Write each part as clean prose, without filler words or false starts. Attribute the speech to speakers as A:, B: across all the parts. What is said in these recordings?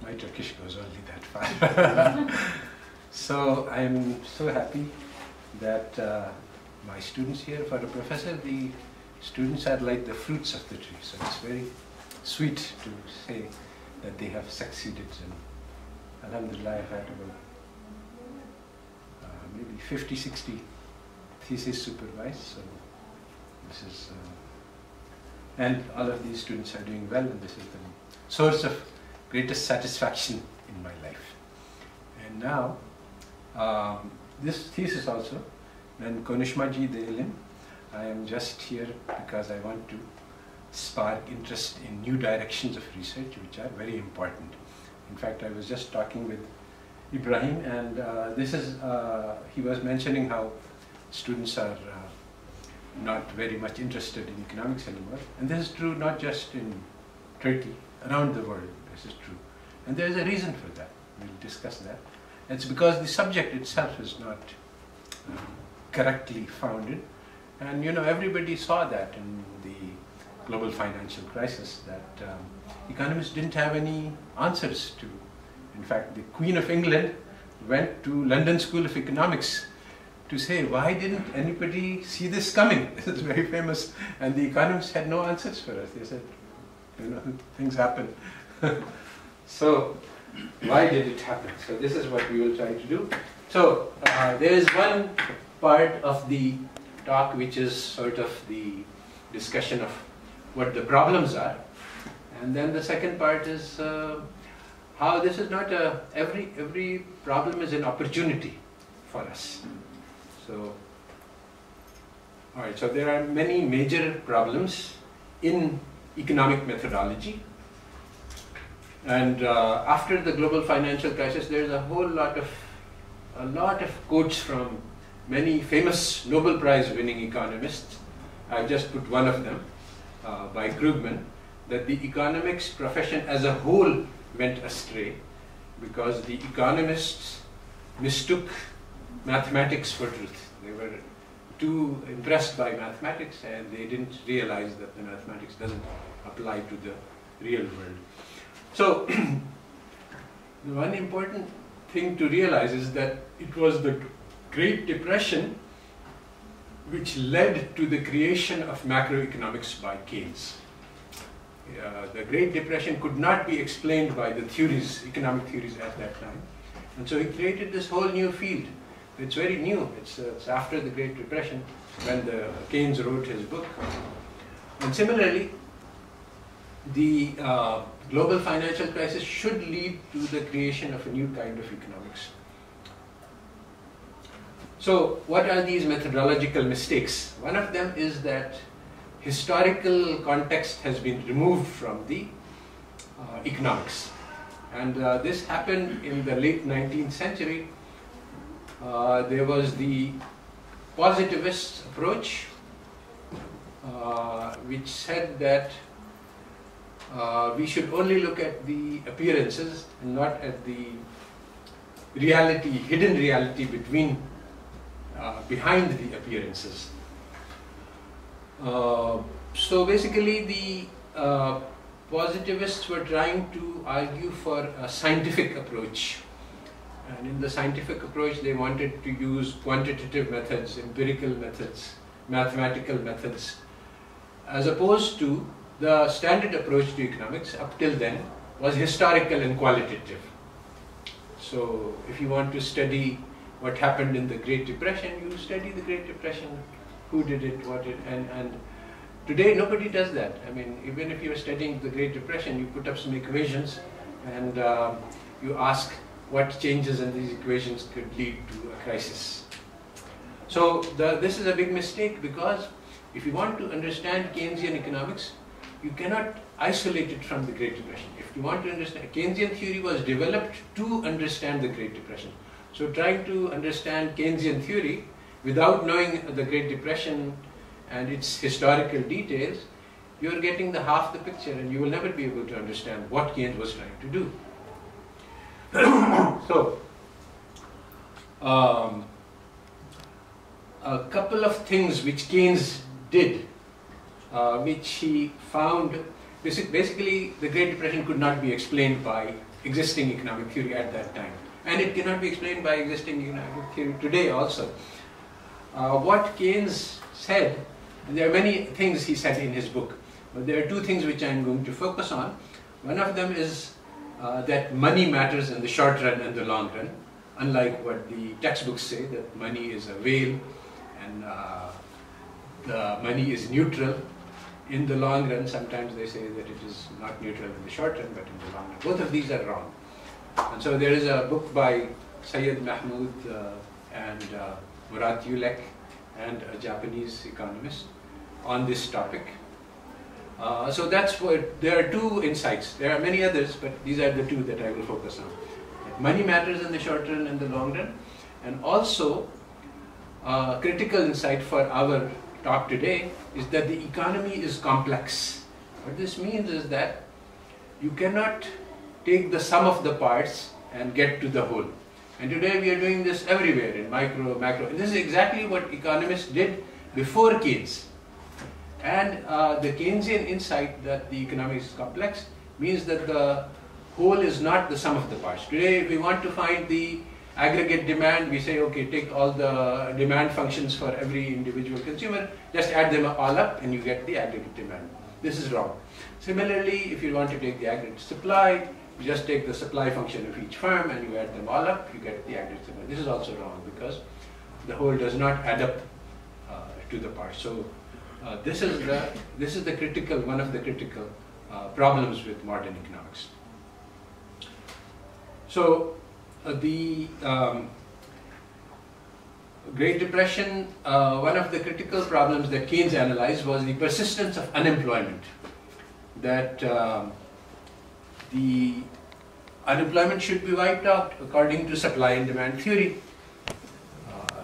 A: My Turkish goes only that far. So I'm so happy that my students here, for a professor, the students are like the fruits of the tree. So it's very sweet to say that they have succeeded. And alhamdulillah, I've had about maybe 50, 60 theses supervised. So this is, and all of these students are doing well, and this is the source of greatest satisfaction in my life. And now, this thesis also, and Konuşmacı değilim, I am just here because I want to spark interest in new directions of research, which are very important. In fact, I was just talking with Ibrahim, and this is, he was mentioning how students are not very much interested in economics anymore. And this is true not just in Turkey, around the world this is true. And there is a reason for that. We'll discuss that. It's because the subject itself is not correctly founded. And you know, everybody saw that in the global financial crisis, that economists didn't have any answers to. In fact, the Queen of England went to London School of Economics to say, why didn't anybody see this coming? This is very famous. And the economists had no answers for us. They said, you know, things happen. So, why did it happen? So this is what we will try to do. So, there is one part of the talk which is sort of the discussion of what the problems are. And then the second part is how this is not every problem is an opportunity for us. So, alright, so there are many major problems in economic methodology. And after the global financial crisis, there is a whole lot of quotes from many famous Nobel Prize winning economists. I've just put one of them by Krugman, that the economics profession as a whole went astray because the economists mistook mathematics for truth. They were too impressed by mathematics and they didn't realize that the mathematics doesn't apply to the real world. So, the one important thing to realize is that it was the Great Depression which led to the creation of macroeconomics by Keynes. The Great Depression could not be explained by the theories, economic theories at that time. And so he created this whole new field. It's very new. It's after the Great Depression when Keynes wrote his book. And similarly, the global financial crisis should lead to the creation of a new kind of economics. So, what are these methodological mistakes? One of them is that historical context has been removed from the economics. And this happened in the late 19th century. There was the positivist approach, which said that we should only look at the appearances and not at the reality, hidden reality behind the appearances. So basically the positivists were trying to argue for a scientific approach. And in the scientific approach they wanted to use quantitative methods, empirical methods, mathematical methods, as opposed to the standard approach to economics up till then was historical and qualitative. So if you want to study what happened in the Great Depression, you study the Great Depression, who did it, what did, and today nobody does that. I mean, even if you're studying the Great Depression, you put up some equations and you ask what changes in these equations could lead to a crisis. So this is a big mistake, because if you want to understand Keynesian economics, you cannot isolate it from the Great Depression. If you want to understand, Keynesian theory was developed to understand the Great Depression. So trying to understand Keynesian theory without knowing the Great Depression and its historical details, you're getting the half the picture and you will never be able to understand what Keynes was trying to do. So, a couple of things which Keynes did, which he found, basically the Great Depression could not be explained by existing economic theory at that time. And it cannot be explained by existing economic theory today also. What Keynes said, and there are many things he said in his book, but there are two things which I am going to focus on. One of them is that money matters in the short run and the long run, unlike what the textbooks say, that money is a whale and the money is neutral. In the long run, sometimes they say that it is not neutral in the short run, but in the long run. Both of these are wrong. And so there is a book by Syed Mahmoud and Murat Yulek and a Japanese economist on this topic. So that's what, there are two insights. There are many others, but these are the two that I will focus on. Money matters in the short run and the long run. And also, critical insight for our talk today is that the economy is complex. What this means is that you cannot take the sum of the parts and get to the whole. And today we are doing this everywhere, in micro, macro. And this is exactly what economists did before Keynes. And the Keynesian insight that the economy is complex means that the whole is not the sum of the parts. Today, if we want to find the aggregate demand, we say, okay, take all the demand functions for every individual consumer, just add them all up and you get the aggregate demand. This is wrong. Similarly, if you want to take the aggregate supply, you just take the supply function of each firm and you add them all up, you get the aggregate supply. This is also wrong because the whole does not add up to the parts. So this is the critical, one of the critical problems with modern economics. So the Great Depression, one of the critical problems that Keynes analyzed was the persistence of unemployment. That the unemployment should be wiped out according to supply and demand theory.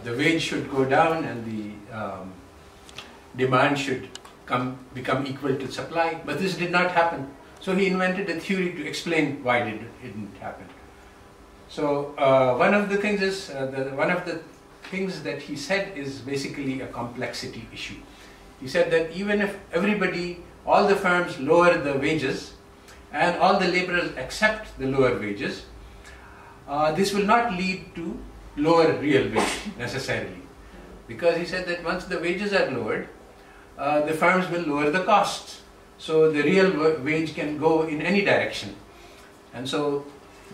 A: The wage should go down and the demand should become equal to supply, but this did not happen. So he invented a theory to explain why it didn't happen. So one of the things is, one of the things that he said is basically a complexity issue. He said that even if everybody, all the firms lower the wages and all the laborers accept the lower wages, this will not lead to lower real wage necessarily. Because he said that once the wages are lowered, the firms will lower the costs. So the real wage can go in any direction. And so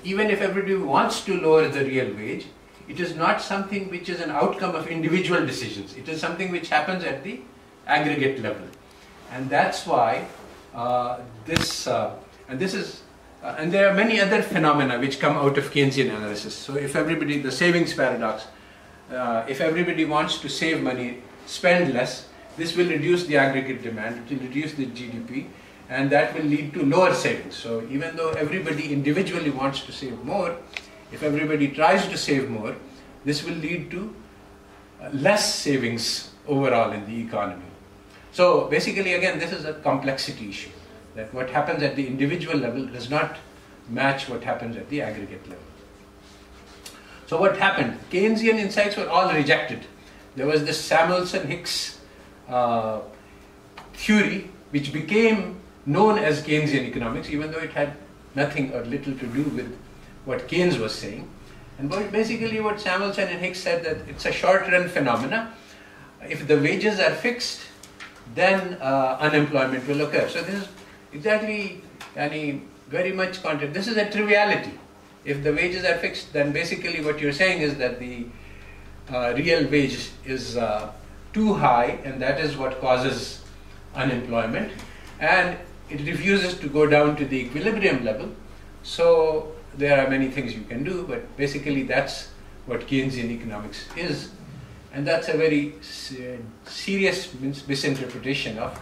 A: even if everybody wants to lower the real wage, it is not something which is an outcome of individual decisions. It is something which happens at the aggregate level. And that's why and there are many other phenomena which come out of Keynesian analysis. So if everybody, the savings paradox, if everybody wants to save money, spend less, this will reduce the aggregate demand, it will reduce the GDP, and that will lead to lower savings. So even though everybody individually wants to save more, if everybody tries to save more, this will lead to less savings overall in the economy. So basically, again, this is a complexity issue, that what happens at the individual level does not match what happens at the aggregate level. So what happened? Keynesian insights were all rejected. There was this Samuelson-Hicks theory, which became known as Keynesian economics, even though it had nothing or little to do with what Keynes was saying. And basically what Samuelson and Hicks said, that it's a short-run phenomena. If the wages are fixed, then unemployment will occur. So this is exactly very much contrary. This is a triviality. If the wages are fixed, then basically what you're saying is that the real wage is too high, and that is what causes unemployment, and it refuses to go down to the equilibrium level. So there are many things you can do, but basically that's what Keynesian economics is, and that's a very serious misinterpretation of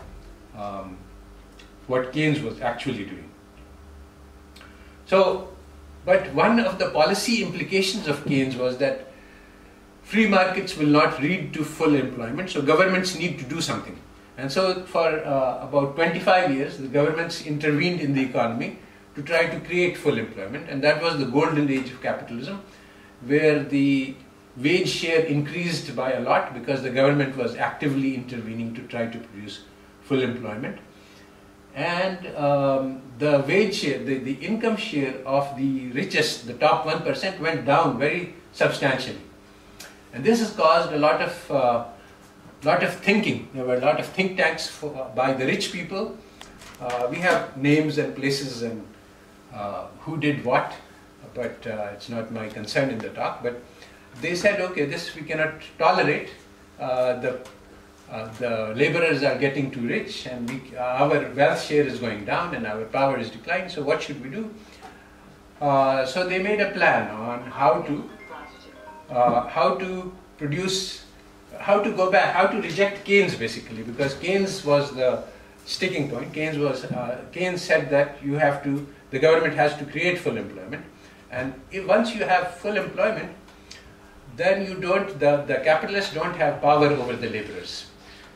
A: what Keynes was actually doing. So, but one of the policy implications of Keynes was that free markets will not lead to full employment, so governments need to do something. And so for about 25 years, the governments intervened in the economy to try to create full employment, and that was the golden age of capitalism, where the wage share increased by a lot because the government was actively intervening to try to produce full employment. And the wage share, the income share of the richest, the top 1%, went down very substantially. And this has caused a lot of thinking. There were a lot of think tanks by the rich people. We have names and places and who did what, but it's not my concern in the talk. But they said, okay, this we cannot tolerate. The laborers are getting too rich, and our wealth share is going down, and our power is declining. So what should we do? So they made a plan on how to reject Keynes, basically, because Keynes was the sticking point. Keynes said that the government has to create full employment, and once you have full employment, then the capitalists don't have power over the laborers,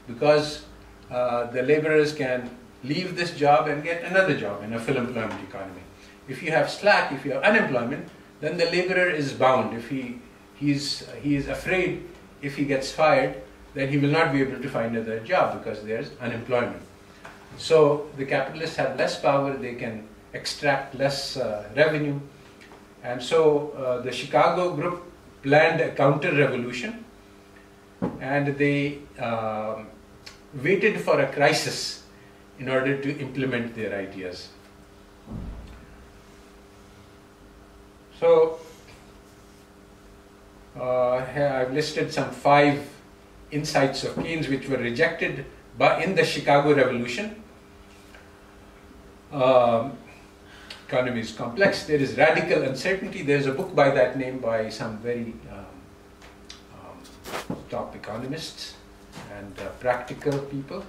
A: because the laborers can leave this job and get another job in a full employment economy. If you have slack, if you have unemployment, then the laborer is bound. If he is afraid if he gets fired, then he will not be able to find another job because there's unemployment. So the capitalists have less power, they can extract less revenue, and so the Chicago group planned a counter-revolution, and they waited for a crisis in order to implement their ideas. So here I've listed some 5 insights of Keynes which were rejected in the Chicago Revolution. Economy is complex. There is radical uncertainty. There is a book by that name by some very top economists and practical people.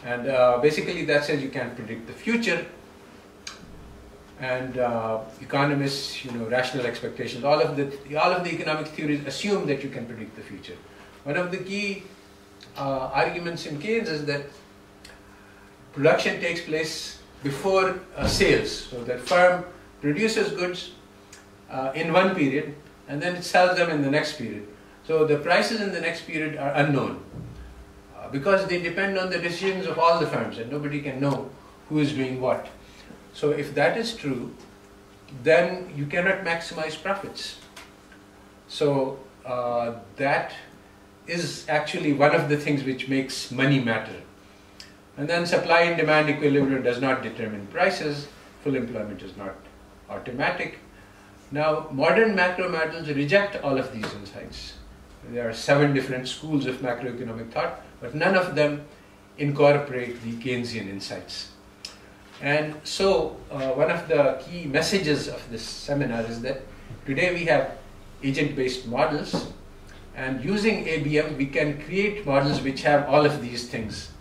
A: And basically that says you can't predict the future. And economists, rational expectations, all of the economic theories assume that you can predict the future. One of the key arguments in Keynes is that production takes place before sales. So that firm produces goods in one period and then it sells them in the next period. So the prices in the next period are unknown because they depend on the decisions of all the firms, and nobody can know who is doing what. So if that is true, then you cannot maximize profits. So that is actually one of the things which makes money matter. And then supply and demand equilibrium does not determine prices. Full employment is not automatic. Now, modern macro models reject all of these insights. There are 7 different schools of macroeconomic thought, but none of them incorporate the Keynesian insights. And so, one of the key messages of this seminar is that today we have agent-based models, and using ABM we can create models which have all of these things.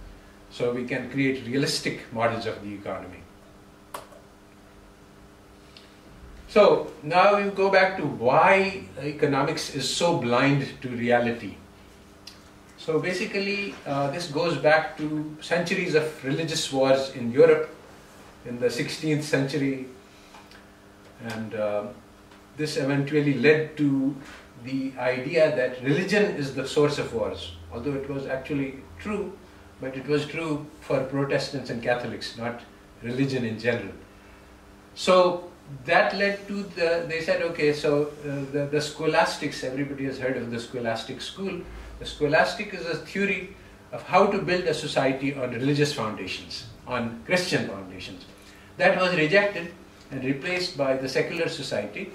A: So we can create realistic models of the economy. So now we go back to why economics is so blind to reality. So basically this goes back to centuries of religious wars in Europe in the 16th century, and this eventually led to the idea that religion is the source of wars, although it was actually true, but it was true for Protestants and Catholics, not religion in general. So that led to they said, okay, so the scholastics, everybody has heard of the scholastic school. The scholastic is a theory of how to build a society on religious foundations, on Christian foundations. That was rejected and replaced by the secular society,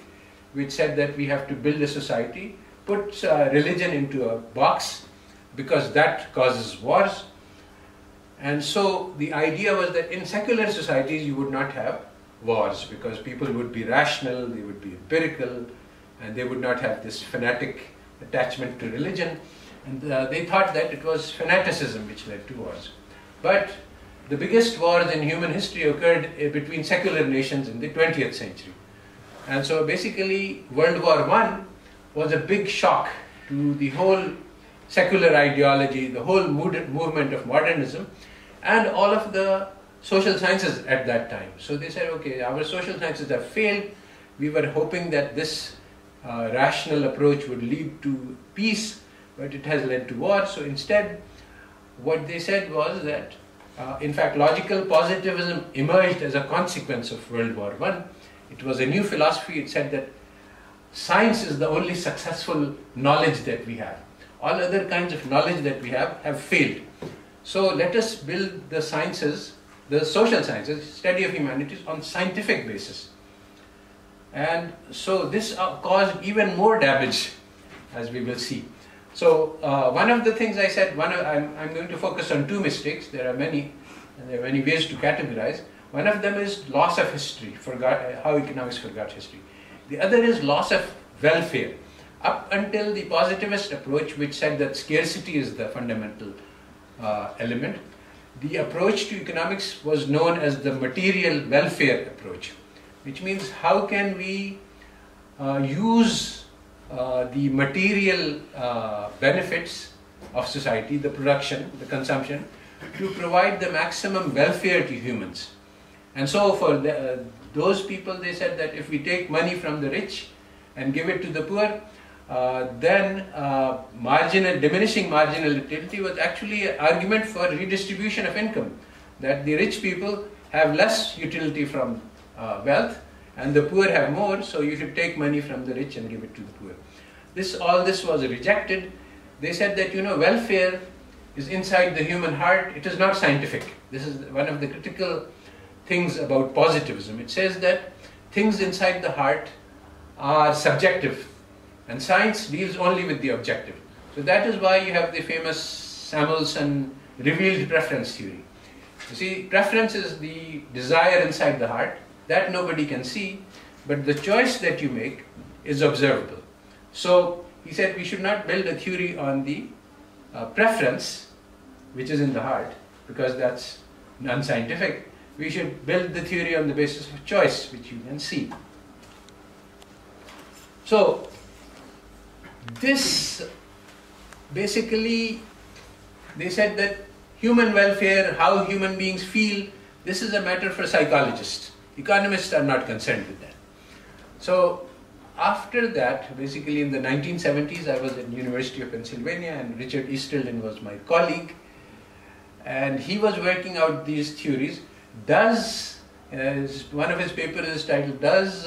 A: which said that we have to build a society, put religion into a box, because that causes wars. And so the idea was that in secular societies you would not have wars, because people would be rational, they would be empirical, and they would not have this fanatic attachment to religion. And they thought that it was fanaticism which led to wars. But the biggest wars in human history occurred between secular nations in the 20th century. And so basically World War I was a big shock to the whole secular ideology, the whole movement of modernism, and all of the social sciences at that time. So they said, okay, our social sciences have failed. We were hoping that this rational approach would lead to peace, but it has led to war. So instead, what they said was that In fact, logical positivism emerged as a consequence of World War I. It was a new philosophy. It said that science is the only successful knowledge that we have. All other kinds of knowledge that we have failed. So let us build the sciences, the social sciences, study of humanities on scientific basis. And so this caused even more damage, as we will see. So one of the things I said, I'm going to focus on two mistakes. There are many ways to categorize. One of them is loss of history, how economics forgot history. The other is loss of welfare. Up until the positivist approach, which said that scarcity is the fundamental element, the approach to economics was known as the material welfare approach, which means how can we use the material benefits of society, the production, the consumption, to provide the maximum welfare to humans. And so for those people, they said that if we take money from the rich and give it to the poor, then diminishing marginal utility was actually an argument for redistribution of income, that the rich people have less utility from wealth and the poor have more, so you should take money from the rich and give it to the poor. All this was rejected. They said that, welfare is inside the human heart. It is not scientific. This is one of the critical things about positivism. It says that things inside the heart are subjective, and science deals only with the objective. So that is why you have the famous Samuelson revealed preference theory. You see, preference is the desire inside the heart that nobody can see, but the choice that you make is observable. So he said we should not build a theory on the preference, which is in the heart, because that's unscientific. We should build the theory on the basis of choice, which you can see. So this basically, they said that human welfare, how human beings feel, this is a matter for psychologists. Economists are not concerned with that. So after that, basically in the 1970s, I was at the University of Pennsylvania, and Richard Easterlin was my colleague, and he was working out these theories. One of his papers is titled, Does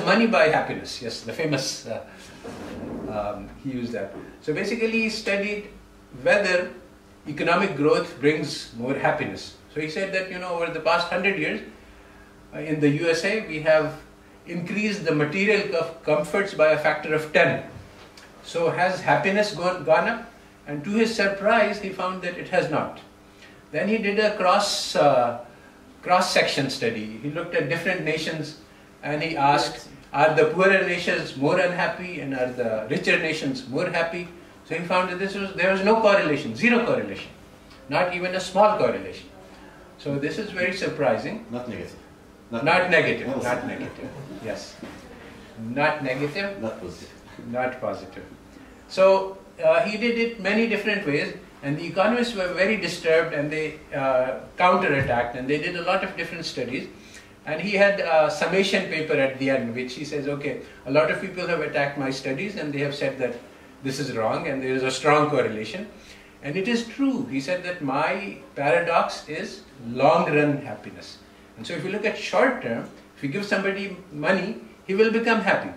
A: Money Buy Happiness? Yes, the famous, he used that. So basically he studied whether economic growth brings more happiness. So he said that, over the past 100 years, in the USA, we have increased the material comforts by a factor of 10. So has happiness gone up? And to his surprise, he found that it has not. Then he did a cross-section study. He looked at different nations and he asked, are the poorer nations more unhappy and are the richer nations more happy? So he found that there was no correlation, zero correlation, not even a small correlation. So this is very surprising.
B: Not negative.
A: Not negative. Yes. Not negative.
B: Not positive.
A: Not positive. So he did it many different ways, and the economists were very disturbed, and they counterattacked, and they did a lot of different studies. And he had a summation paper at the end, which he says, okay, a lot of people have attacked my studies, and they have said that this is wrong, and there is a strong correlation. And it is true. He said that my paradox is long-run happiness. And so if you look at short term, if you give somebody money, he will become happy.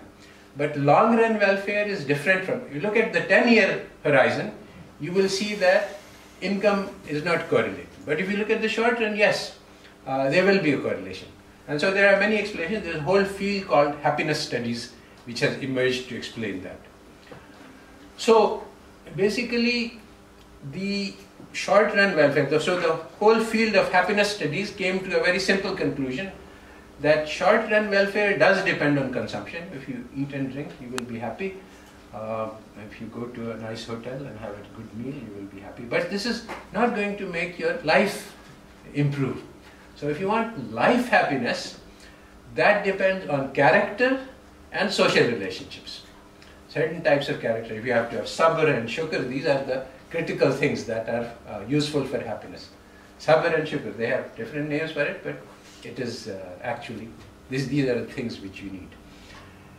A: But long-run welfare is different from, if you look at the 10-year horizon, you will see that income is not correlated. But if you look at the short run, yes, there will be a correlation. And so there are many explanations. There is a whole field called happiness studies which has emerged to explain that. So basically the short-run welfare, so the whole field of happiness studies came to a very simple conclusion that short-run welfare does depend on consumption. If you eat and drink, you will be happy. If you go to a nice hotel and have a good meal, you will be happy. But this is not going to make your life improve. So if you want life happiness, that depends on character and social relationships. Certain types of character, if you have to have sabr and shukr, these are the critical things that are useful for happiness. Sabr and shukr, they have different names for it, but it is actually, these are the things which you need.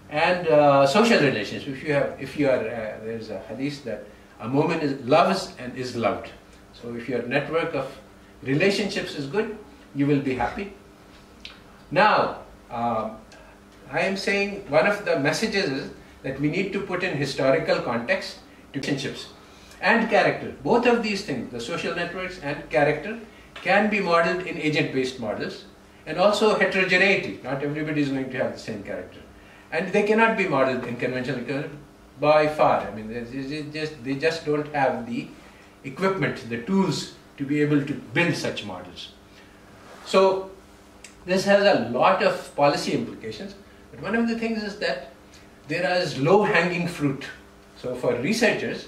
A: And social relations, there is a hadith that a mu'min loves and is loved. So if your network of relationships is good, you will be happy. Now, I am saying one of the messages is that we need to put in historical context to relationships and character. Both of these things, the social networks and character, can be modeled in agent-based models, and also heterogeneity. Not everybody is going to have the same character. And they cannot be modeled in conventional economics by far. I mean, they just don't have the equipment, the tools to be able to build such models. So this has a lot of policy implications, but one of the things is that there is low-hanging fruit. So for researchers,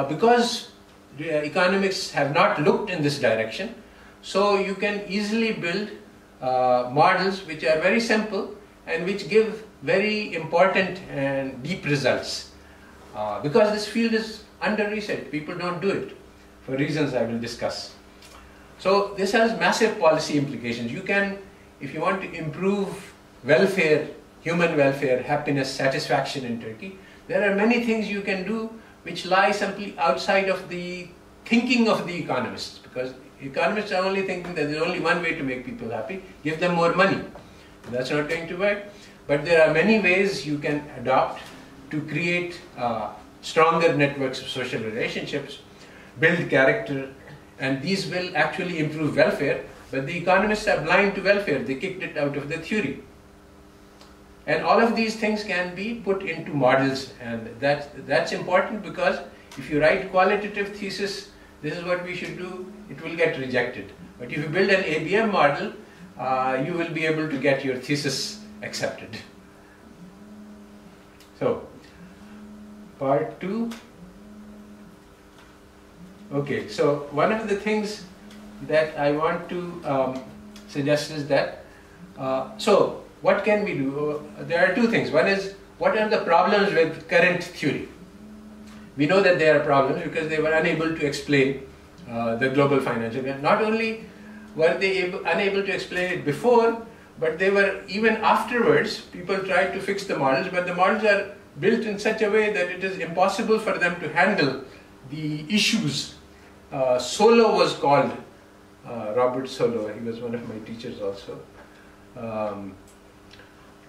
A: because economics have not looked in this direction, so you can easily build models which are very simple and which give very important and deep results. Because this field is under-researched, people don't do it for reasons I will discuss. So this has massive policy implications. You can, if you want to improve welfare, human welfare, happiness, satisfaction in Turkey, there are many things you can do which lie simply outside of the thinking of the economists, because economists are only thinking that there's only one way to make people happy: give them more money. That's not going to work. But there are many ways you can adopt to create stronger networks of social relationships, build character, and these will actually improve welfare. But the economists are blind to welfare. They kicked it out of the theory. And all of these things can be put into models, and that's important, because if you write qualitative thesis, this is what we should do, it will get rejected. But if you build an ABM model, you will be able to get your thesis accepted. So, part 2. Okay, so one of the things that I want to suggest is that, so what can we do? There are two things. One is, what are the problems with current theory? We know that there are problems because they were unable to explain the global financial crisis. Not only were they unable to explain it before, but they were, even afterwards, people tried to fix the models, but the models are built in such a way that it is impossible for them to handle the issues. Solow was called, Robert Solow, he was one of my teachers also,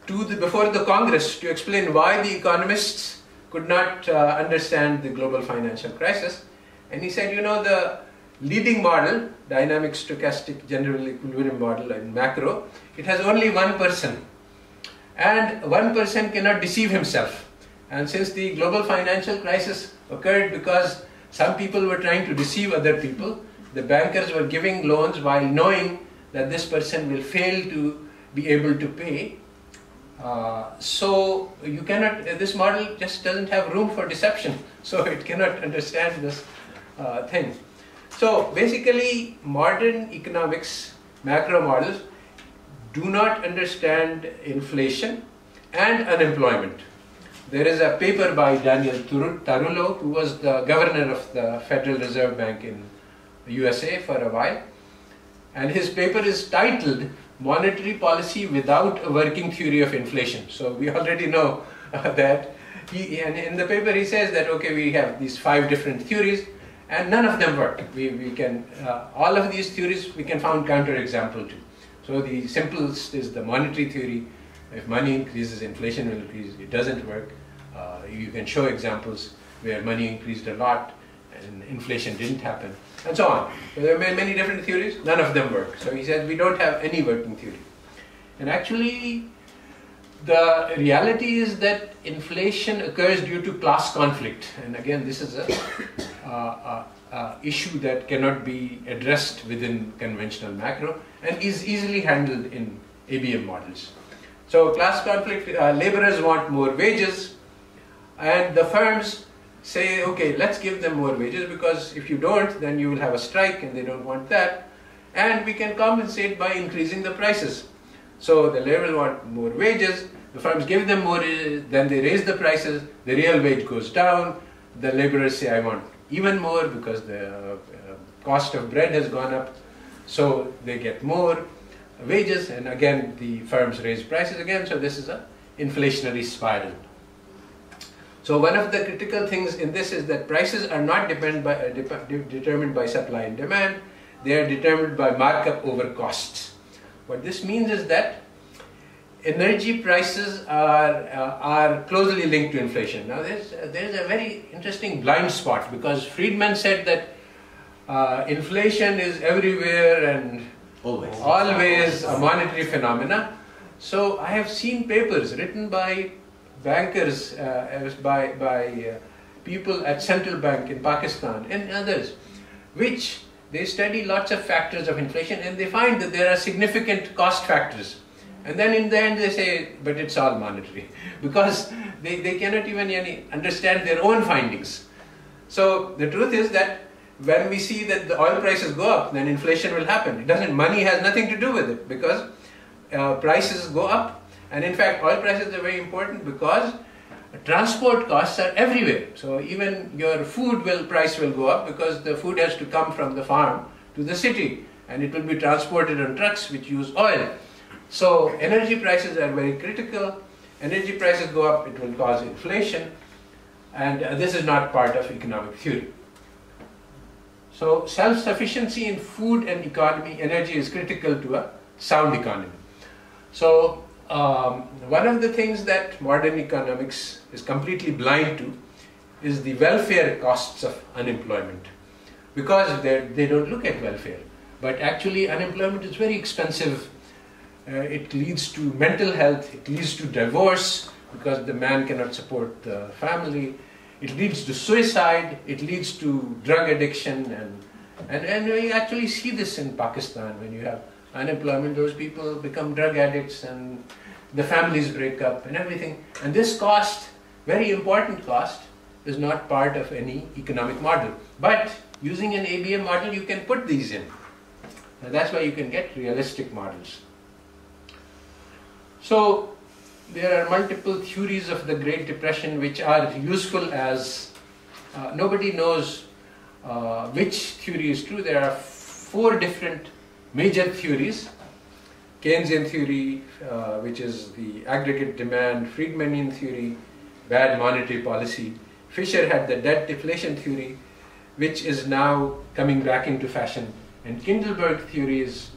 A: before the Congress to explain why the economists could not understand the global financial crisis. And he said, you know, the leading model, dynamic stochastic general equilibrium model in macro, it has only one person, and one person cannot deceive himself. And since the global financial crisis occurred because some people were trying to deceive other people, the bankers were giving loans while knowing that this person will fail to be able to pay. So you cannot, this model just doesn't have room for deception, so it cannot understand this thing. So basically, modern economics, macro models, do not understand inflation and unemployment. There is a paper by Daniel Tarullo, who was the governor of the Federal Reserve Bank in the USA for a while, and his paper is titled Monetary Policy Without a Working Theory of Inflation. So we already know that. And in the paper he says that, okay, we have these 5 different theories, and none of them work. We can, all of these theories we can find counterexample to. So the simplest is the monetary theory. If money increases, inflation will increase. It doesn't work. You can show examples where money increased a lot and inflation didn't happen, and so on. So there are many different theories, none of them work. So he said we don't have any working theory. And actually, the reality is that inflation occurs due to class conflict. And again, this is a issue that cannot be addressed within conventional macro and is easily handled in ABM models. So class conflict, laborers want more wages, and the firms say, okay, let's give them more wages, because if you don't, then you will have a strike, and they don't want that. And we can compensate by increasing the prices. So the laborers want more wages, the firms give them more, then they raise the prices, the real wage goes down, the laborers say, I want even more because the cost of bread has gone up, so they get more wages, and again the firms raise prices again, so this is an inflationary spiral. So one of the critical things in this is that prices are not determined by supply and demand, they are determined by markup over costs. What this means is that energy prices are closely linked to inflation. Now there is a very interesting blind spot, because Friedman said that inflation is everywhere and always a monetary phenomena. So I have seen papers written by bankers, by people at Central Bank in Pakistan and others, which they study lots of factors of inflation and they find that there are significant cost factors. And then in the end they say, but it's all monetary, because they cannot even understand their own findings. So the truth is that when we see that the oil prices go up, then inflation will happen. Money has nothing to do with it, because prices go up. And in fact, oil prices are very important because transport costs are everywhere. So even your food price will go up, because the food has to come from the farm to the city and it will be transported on trucks which use oil. So energy prices are very critical. Energy prices go up, it will cause inflation, and this is not part of economic theory. So self-sufficiency in food and energy is critical to a sound economy. So one of the things that modern economics is completely blind to is the welfare costs of unemployment, because they don't look at welfare. But actually unemployment is very expensive. It leads to mental health, it leads to divorce because the man cannot support the family, it leads to suicide, it leads to drug addiction, and we actually see this in Pakistan. When you have unemployment, those people become drug addicts and the families break up and everything. And this cost, very important cost, is not part of any economic model. But using an ABM model, you can put these in. And that's why you can get realistic models. So there are multiple theories of the Great Depression which are useful as nobody knows which theory is true. There are 4 different major theories. Keynesian theory, which is the aggregate demand, Friedmanian theory, bad monetary policy. Fisher had the debt deflation theory, which is now coming back into fashion. And Kindleberg theory is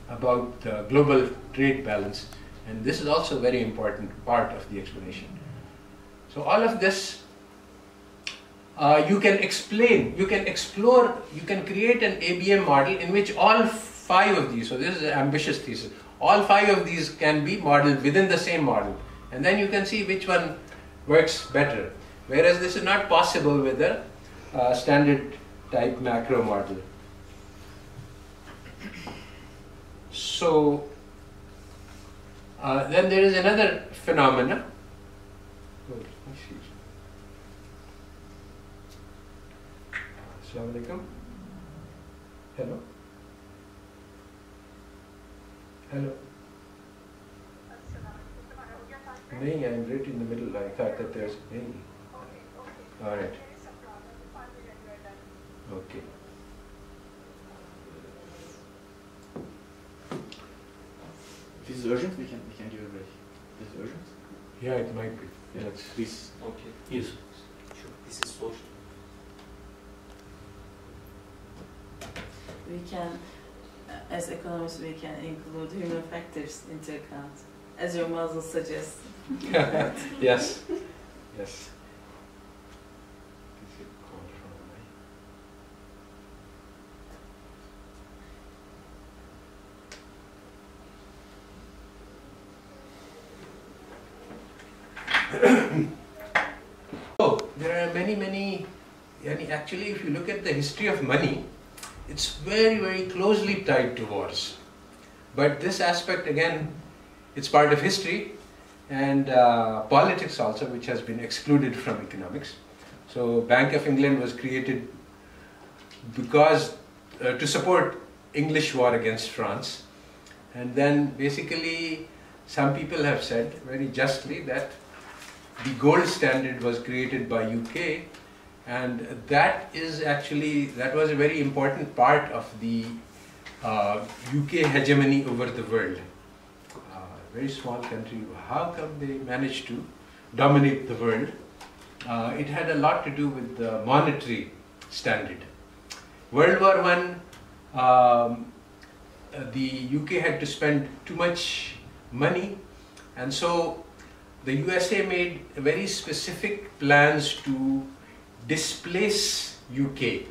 A: about the global trade balance. And this is also a very important part of the explanation. So all of this you can explain, you can explore, you can create an ABM model in which all 5 of these, so this is an ambitious thesis, all 5 of these can be modeled within the same model. And then you can see which one works better. Whereas this is not possible with a standard type macro model. So then there is another phenomena. Assalamu alaikum. Hello. Hello. Nahi, I'm right in the middle. I thought that there's nahi. All right. Okay.
B: If this is urgent, we can give a break. Is it urgent?
A: Yeah, it might be.
B: Yeah, please.
C: Okay. Yes. Sure. This is social.
D: We can, as economists, we can include human factors into account, as your model suggests.
A: Yes. Yes. So there are many, actually if you look at the history of money, it's very closely tied to wars. But this aspect again, it's part of history and politics also, which has been excluded from economics. So Bank of England was created because to support English war against France. And then basically some people have said very justly that the gold standard was created by UK, and that was a very important part of the UK hegemony over the world. Very small country, how come they managed to dominate the world? it had a lot to do with the monetary standard. World War I, the UK had to spend too much money, and so the USA made very specific plans to displace UK,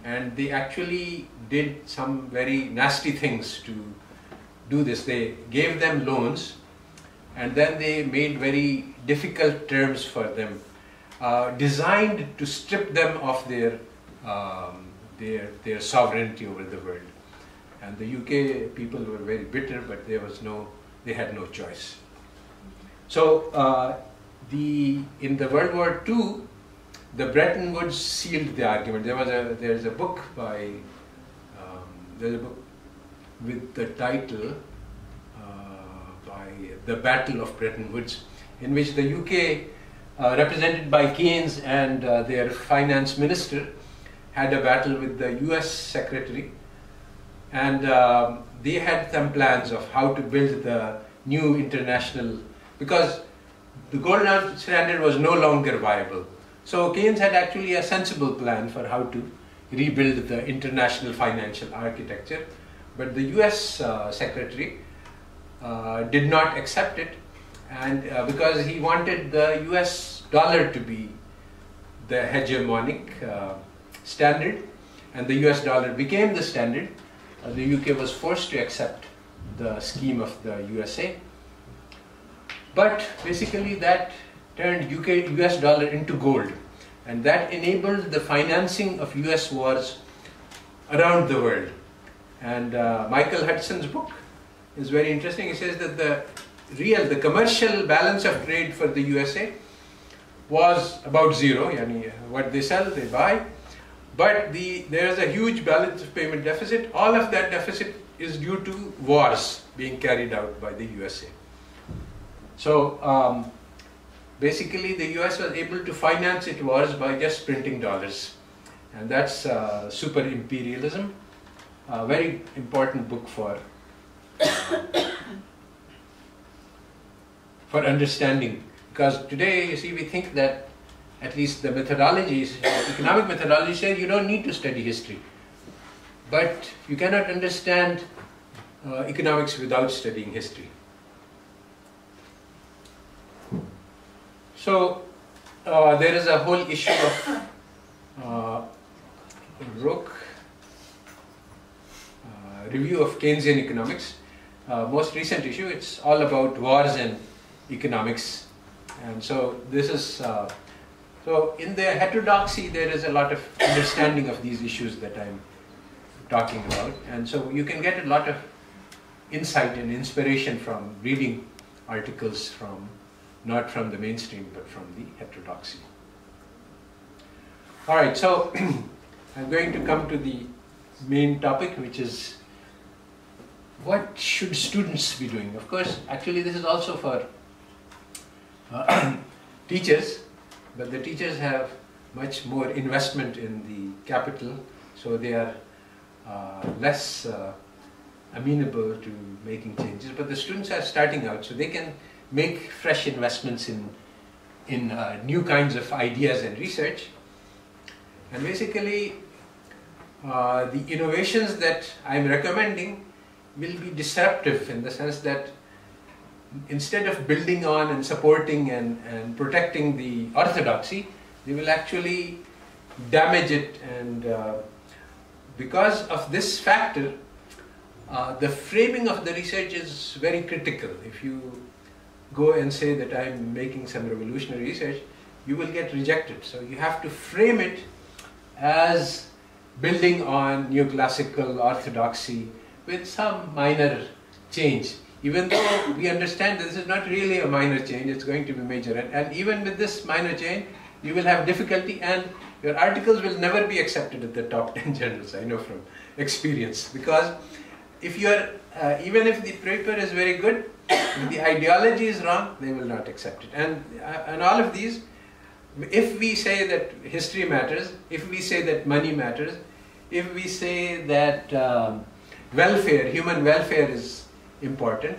A: and they actually did some very nasty things to do this. They gave them loans, and then they made very difficult terms for them, designed to strip them of their sovereignty over the world. And the UK people were very bitter, but they had no choice. So in the World War II, the Bretton Woods sealed the argument. There's a book by with the title by The Battle of Bretton Woods, in which the UK, represented by Keynes and their finance minister, had a battle with the US secretary, and they had some plans of how to build the new international, because the gold standard was no longer viable. So Keynes had actually a sensible plan for how to rebuild the international financial architecture, but the US secretary did not accept it, and because he wanted the US dollar to be the hegemonic standard, and the US dollar became the standard, the UK was forced to accept the scheme of the USA. But basically that turned US dollar into gold, and that enabled the financing of US wars around the world. And Michael Hudson's book is very interesting. He says that the commercial balance of trade for the USA was about zero. Yani what they sell, they buy. But there is a huge balance of payment deficit. All of that deficit is due to wars being carried out by the USA. So basically the US was able to finance its wars by just printing dollars. And that's super imperialism. A very important book for understanding. Because today, you see, we think that at least the methodologies, economic methodology says you don't need to study history. But you cannot understand economics without studying history. So there is a whole issue of Rook, review of Keynesian economics. Most recent issue, it's all about wars and economics. And so this is, so in the heterodoxy there is a lot of understanding of these issues that I'm talking about. And so you can get a lot of insight and inspiration from reading articles not from the mainstream, but from the heterodoxy. All right, so I'm going to come to the main topic, which is what should students be doing? Of course, actually this is also for teachers, but the teachers have much more investment in the capital, so they are less amenable to making changes. But the students are starting out, so they can make fresh investments in new kinds of ideas and research. And basically, the innovations that I'm recommending will be disruptive in the sense that instead of building on and supporting and protecting the orthodoxy, they will actually damage it. And because of this factor, the framing of the research is very critical. If you go and say that I'm making some revolutionary research, you will get rejected. So you have to frame it as building on neoclassical orthodoxy with some minor change. Even though we understand that this is not really a minor change, it's going to be major. And even with this minor change, you will have difficulty, and your articles will never be accepted at the top 10 journals, I know from experience. Because if you are, even if the paper is very good, if the ideology is wrong, they will not accept it. And all of these, if we say that history matters, if we say that money matters, if we say that welfare, human welfare is important,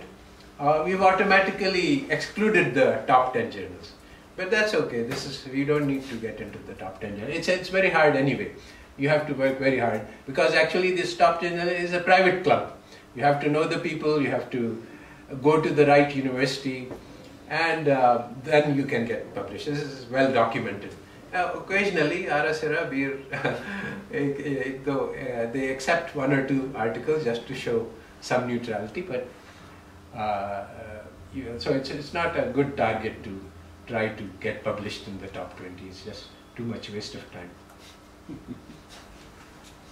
A: we've automatically excluded the top 10 journals. But that's okay. We don't need to get into the top 10. It's very hard anyway. You have to work very hard because actually this top 10 is a private club. You have to know the people, you have to go to the right university, and then you can get published. This is well documented. Occasionally, Arasera Bir, they accept 1 or 2 articles just to show some neutrality, but so it's not a good target to try to get published in the top 20. It's just too much waste of time.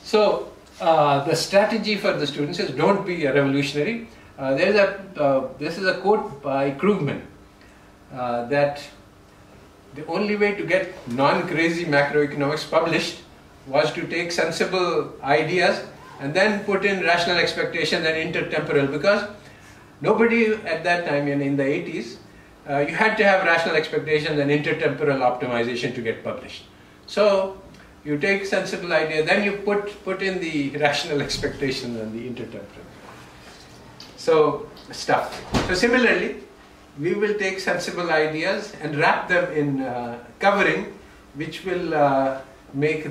A: So the strategy for the students is don't be a revolutionary. This is a quote by Krugman that the only way to get non-crazy macroeconomics published was to take sensible ideas and then put in rational expectations and intertemporal, because nobody at that time, in the 80s, you had to have rational expectations and intertemporal optimization to get published. So you take sensible idea, then you put in the rational expectations and the intertemporal. So similarly, we will take sensible ideas and wrap them in covering, which will make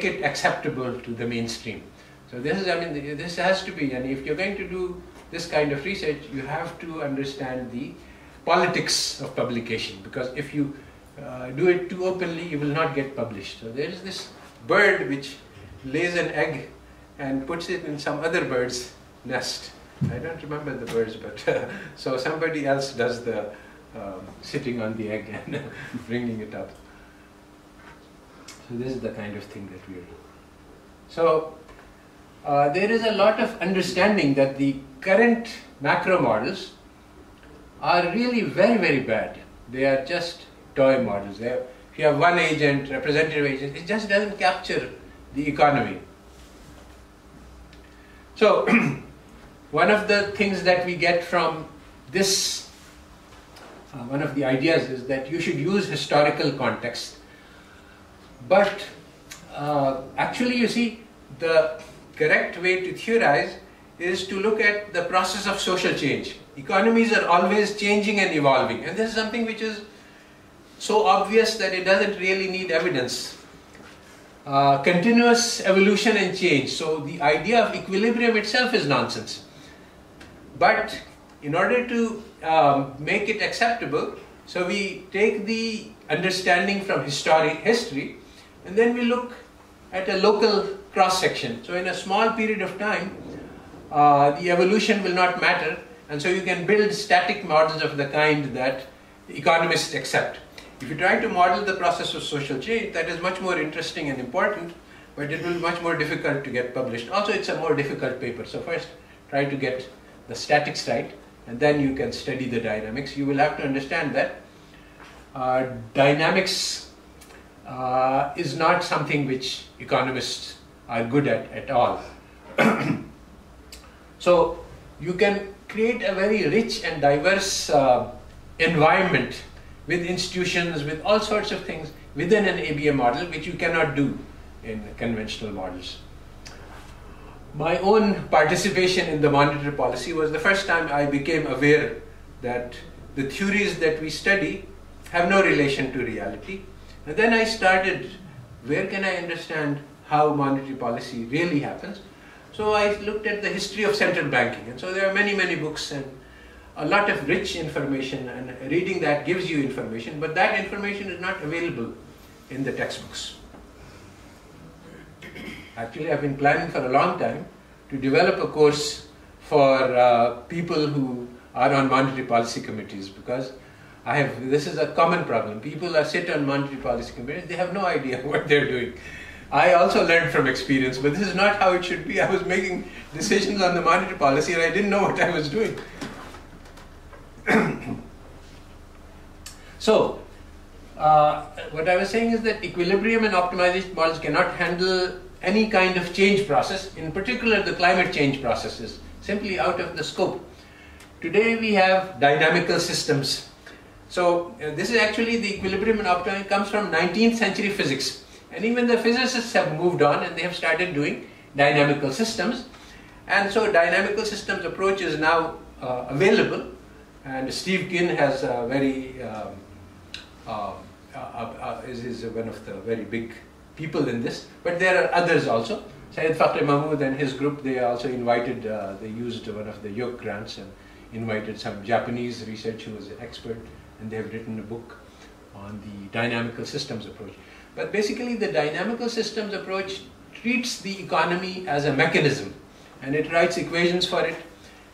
A: it acceptable to the mainstream. So this is, this has to be, and if you're going to do this kind of research, you have to understand the politics of publication, because if you do it too openly, you will not get published. So there is this bird which lays an egg and puts it in some other bird's nest. I don't remember the birds, but so somebody else does the sitting on the egg and bringing it up. So this is the kind of thing that we are doing. So there is a lot of understanding that the current macro models are really very, very bad. They are just toy models. If you have one agent, representative agent, it just doesn't capture the economy. So one of the things that we get from this, one of the ideas is that you should use historical context. But actually, you see, the correct way to theorize is to look at the process of social change. Economies are always changing and evolving, and this is something which is so obvious that it doesn't really need evidence. Continuous evolution and change. So the idea of equilibrium itself is nonsense. But in order to make it acceptable, so we take the understanding from history, and then we look at a local cross-section. So in a small period of time, the evolution will not matter, and so you can build static models of the kind that economists accept. If you try to model the process of social change, that is much more interesting and important, but it will be much more difficult to get published. Also, it's a more difficult paper. So first, try to get the statics right, and then you can study the dynamics. You will have to understand that dynamics is not something which economists are good at all. So you can create a very rich and diverse environment with institutions, with all sorts of things within an ABM model, which you cannot do in conventional models. My own participation in the monetary policy was the first time I became aware that the theories that we study have no relation to reality. And then I started, where can I understand how monetary policy really happens? So I looked at the history of central banking, and so there are many, many books and a lot of rich information, and reading that gives you information, but that information is not available in the textbooks. Actually, I've been planning for a long time to develop a course for people who are on monetary policy committees, because this is a common problem. People sit on monetary policy committees, they have no idea what they're doing. I also learned from experience, but this is not how it should be. I was making decisions on the monetary policy and I didn't know what I was doing. So, what I was saying is that equilibrium and optimization models cannot handle any kind of change process. In particular, the climate change process is simply out of the scope. Today we have dynamical systems. So this is actually the equilibrium and optimization comes from 19th century physics. And even the physicists have moved on and they have started doing dynamical systems. And so dynamical systems approach is now available. And Steve Kinn has a very is one of the very big people in this. But there are others also. Syed Fakhri Mahmood and his group, they also invited, they used one of the Yoke grants and invited some Japanese researcher who was an expert, and they have written a book on the dynamical systems approach. But basically the dynamical systems approach treats the economy as a mechanism, and it writes equations for it,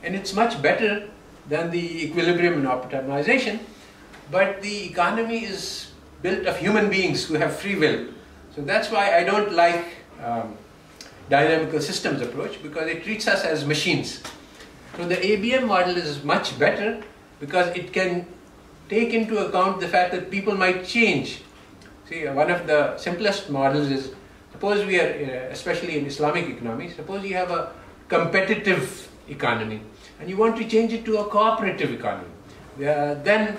A: and it's much better than the equilibrium and optimization. But the economy is built of human beings who have free will. So that's why I don't like dynamical systems approach, because it treats us as machines. So the ABM model is much better because it can take into account the fact that people might change. See, one of the simplest models is, suppose we are, especially in Islamic economy, suppose you have a competitive economy and you want to change it to a cooperative economy. Then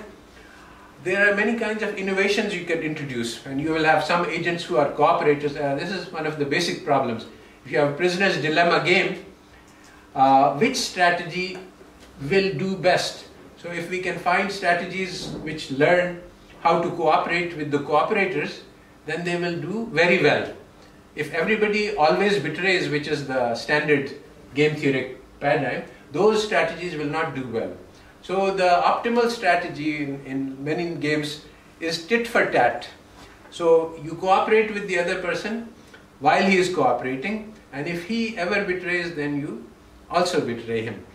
A: there are many kinds of innovations you can introduce, and you will have some agents who are cooperators. This is one of the basic problems. If you have a prisoner's dilemma game, which strategy will do best? So if we can find strategies which learn how to cooperate with the cooperators, then they will do very well. If everybody always betrays, which is the standard game theory paradigm, those strategies will not do well. So the optimal strategy in many games is tit for tat. So you cooperate with the other person while he is cooperating, and if he ever betrays, then you also betray him.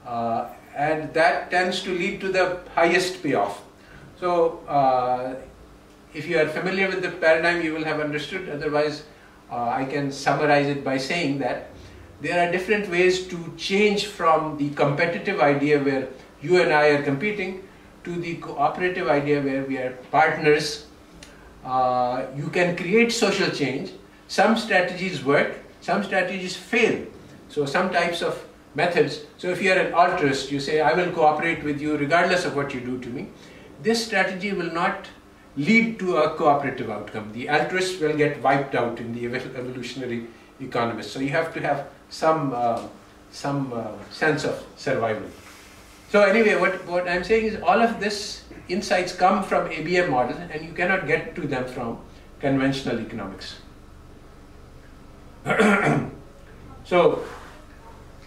A: And that tends to lead to the highest payoff. So if you are familiar with the paradigm, you will have understood. Otherwise, I can summarize it by saying that there are different ways to change from the competitive idea where you and I are competing to the cooperative idea where we are partners. You can create social change. Some strategies work, some strategies fail. So some types of methods. So if you are an altruist, you say, I will cooperate with you regardless of what you do to me. This strategy will not lead to a cooperative outcome. The altruists will get wiped out in the evolutionary economists. So you have to have some sense of survival. So anyway, what I'm saying is all of this insights come from ABM models, and you cannot get to them from conventional economics. So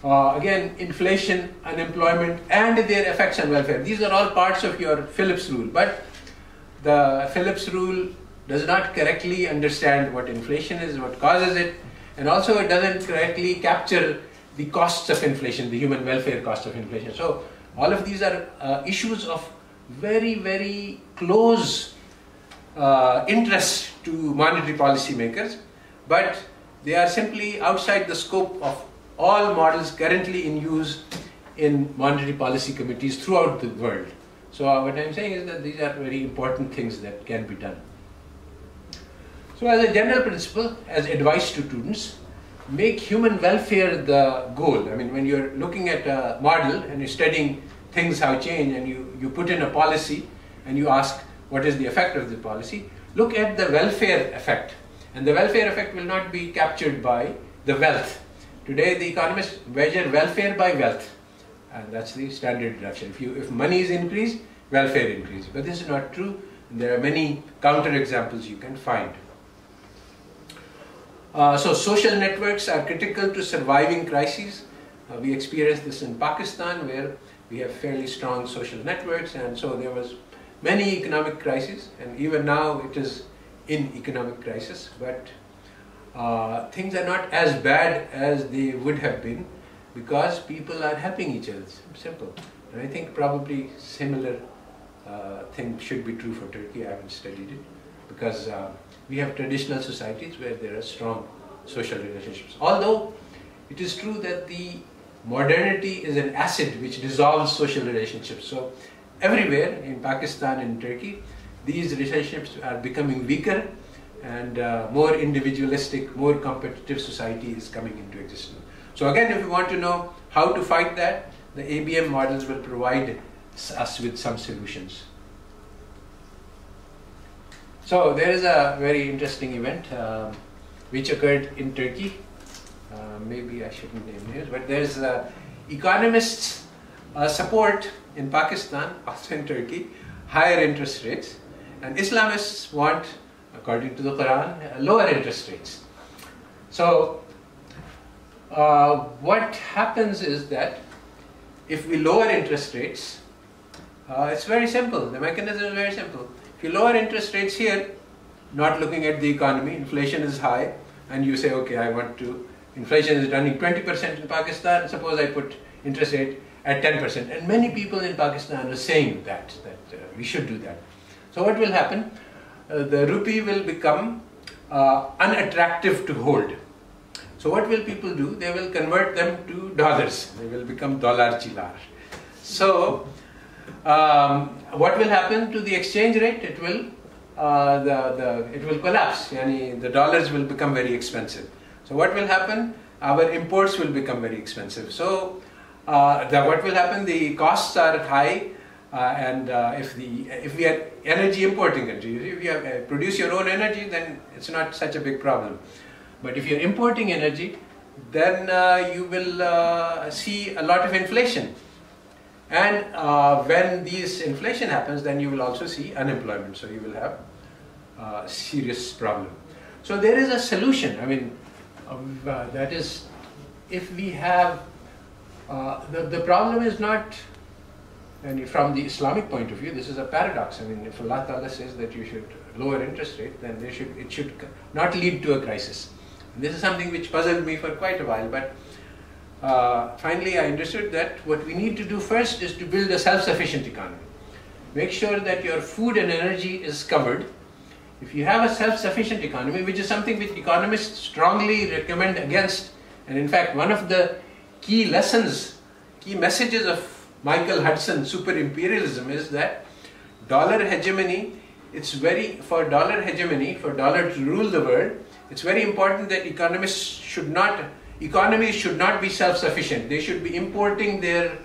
A: again, inflation, unemployment, and their effects on welfare. These are all parts of your Phillips rule, but the Phillips rule does not correctly understand what inflation is, what causes it, and also it doesn't correctly capture the costs of inflation, the human welfare cost of inflation. So all of these are issues of very, very close interest to monetary policy makers, but they are simply outside the scope of all models currently in use in monetary policy committees throughout the world. So what I'm saying is that these are very important things that can be done. So as a general principle, as advice to students, make human welfare the goal. I mean, when you're looking at a model and you're studying things how change, and you put in a policy and you ask what is the effect of the policy, look at the welfare effect. And the welfare effect will not be captured by the wealth. Today the economists measure welfare by wealth, and that's the standard deduction. If money is increased, welfare increases. But this is not true. There are many counter examples you can find. So social networks are critical to surviving crises. We experienced this in Pakistan, where we have fairly strong social networks, and so there was many economic crises, and even now it is in economic crisis, but things are not as bad as they would have been because people are helping each other. It's simple. And I think probably similar thing should be true for Turkey. I haven't studied it because we have traditional societies where there are strong social relationships. Although it is true that the modernity is an acid which dissolves social relationships. So everywhere in Pakistan and Turkey, these relationships are becoming weaker, and more individualistic, more competitive society is coming into existence. So again, if you want to know how to fight that, the ABM models will provide us with some solutions. So there is a very interesting event which occurred in Turkey. Maybe I shouldn't name names, but there's economists support in Pakistan, also in Turkey, higher interest rates, and Islamists want, according to the Quran, lower interest rates. So what happens is that if we lower interest rates, it's very simple. The mechanism is very simple. If you lower interest rates here, not looking at the economy, inflation is high, and you say, okay, I want to, inflation is running 20% in Pakistan, suppose I put interest rate at 10%. And many people in Pakistan are saying that we should do that. So what will happen? The rupee will become unattractive to hold. So what will people do? They will convert them to dollars. They will become dollar chilar. So what will happen to the exchange rate? It will it will collapse. Yani the dollars will become very expensive. So what will happen? Our imports will become very expensive. So what will happen? The costs are high, and if we are energy importing country, if you produce your own energy, then it's not such a big problem. But if you're importing energy, then you will see a lot of inflation. And when this inflation happens, then you will also see unemployment. So you will have a serious problem. So there is a solution. I mean, that is, if we have, the problem is not, and from the Islamic point of view, this is a paradox. I mean, if Allah Ta'ala says that you should lower interest rate, then it should not lead to a crisis. And this is something which puzzled me for quite a while, but finally I understood that what we need to do first is to build a self-sufficient economy. Make sure that your food and energy is covered. If you have a self-sufficient economy, which is something which economists strongly recommend against, and in fact one of the key lessons, key messages of Michael Hudson, super imperialism, is that dollar hegemony, for dollar hegemony, for dollar to rule the world, it's very important that economies should not be self-sufficient. They should be importing their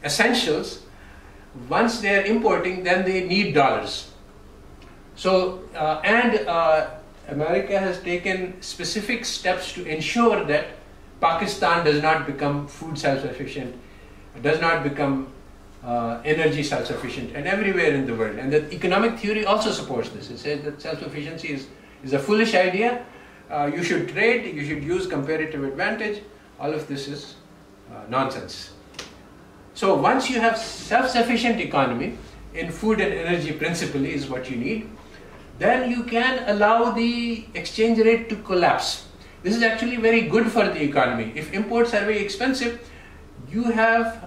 A: essentials. Once they are importing, then they need dollars. So, America has taken specific steps to ensure that Pakistan does not become food self-sufficient, does not become energy self-sufficient, and everywhere in the world. And the economic theory also supports this. It says that self-sufficiency is a foolish idea. You should trade, you should use comparative advantage. All of this is nonsense. So once you have self-sufficient economy in food and energy principally is what you need, then you can allow the exchange rate to collapse. This is actually very good for the economy. If imports are very expensive, you have